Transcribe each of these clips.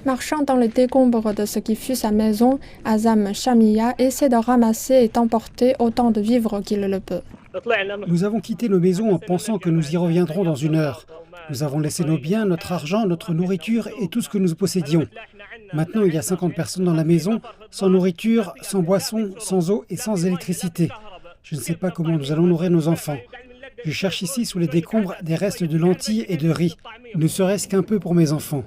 Marchant dans les décombres de ce qui fut sa maison, Azam Chamiya essaie de ramasser et d'emporter autant de vivres qu'il le peut. Nous avons quitté nos maisons en pensant que nous y reviendrons dans une heure. Nous avons laissé nos biens, notre argent, notre nourriture et tout ce que nous possédions. Maintenant, il y a 50 personnes dans la maison, sans nourriture, sans boisson, sans eau et sans électricité. Je ne sais pas comment nous allons nourrir nos enfants. Je cherche ici sous les décombres des restes de lentilles et de riz, ne serait-ce qu'un peu pour mes enfants.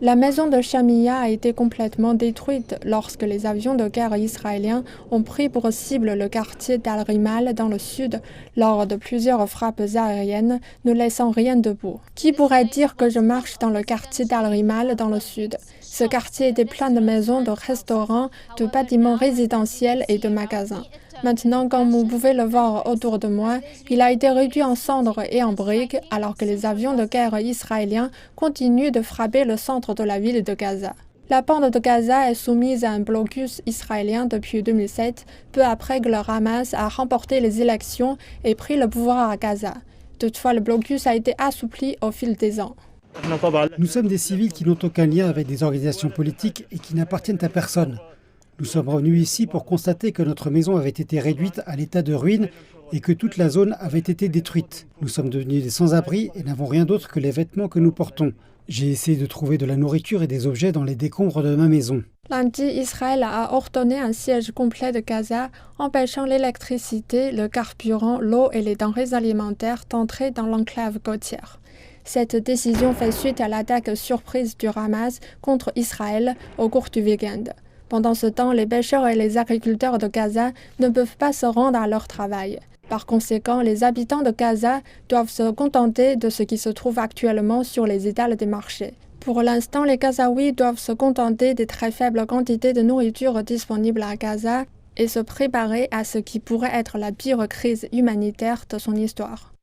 La maison de Chamiya a été complètement détruite lorsque les avions de guerre israéliens ont pris pour cible le quartier d'Al-Rimal dans le sud lors de plusieurs frappes aériennes, ne laissant rien debout. Qui pourrait dire que je marche dans le quartier d'Al-Rimal dans le sud? Ce quartier était plein de maisons, de restaurants, de bâtiments résidentiels et de magasins. Maintenant, comme vous pouvez le voir autour de moi, il a été réduit en cendres et en briques alors que les avions de guerre israéliens continuent de frapper le centre de la ville de Gaza. La bande de Gaza est soumise à un blocus israélien depuis 2007, peu après que le Hamas a remporté les élections et pris le pouvoir à Gaza. Toutefois, le blocus a été assoupli au fil des ans. Nous sommes des civils qui n'ont aucun lien avec des organisations politiques et qui n'appartiennent à personne. Nous sommes revenus ici pour constater que notre maison avait été réduite à l'état de ruine et que toute la zone avait été détruite. Nous sommes devenus des sans-abri et n'avons rien d'autre que les vêtements que nous portons. J'ai essayé de trouver de la nourriture et des objets dans les décombres de ma maison. Lundi, Israël a ordonné un siège complet de Gaza, empêchant l'électricité, le carburant, l'eau et les denrées alimentaires d'entrer dans l'enclave côtière. Cette décision fait suite à l'attaque surprise du Hamas contre Israël au cours du week-end. Pendant ce temps, les pêcheurs et les agriculteurs de Gaza ne peuvent pas se rendre à leur travail. Par conséquent, les habitants de Gaza doivent se contenter de ce qui se trouve actuellement sur les étals des marchés. Pour l'instant, les Gazaouis doivent se contenter des très faibles quantités de nourriture disponibles à Gaza et se préparer à ce qui pourrait être la pire crise humanitaire de son histoire.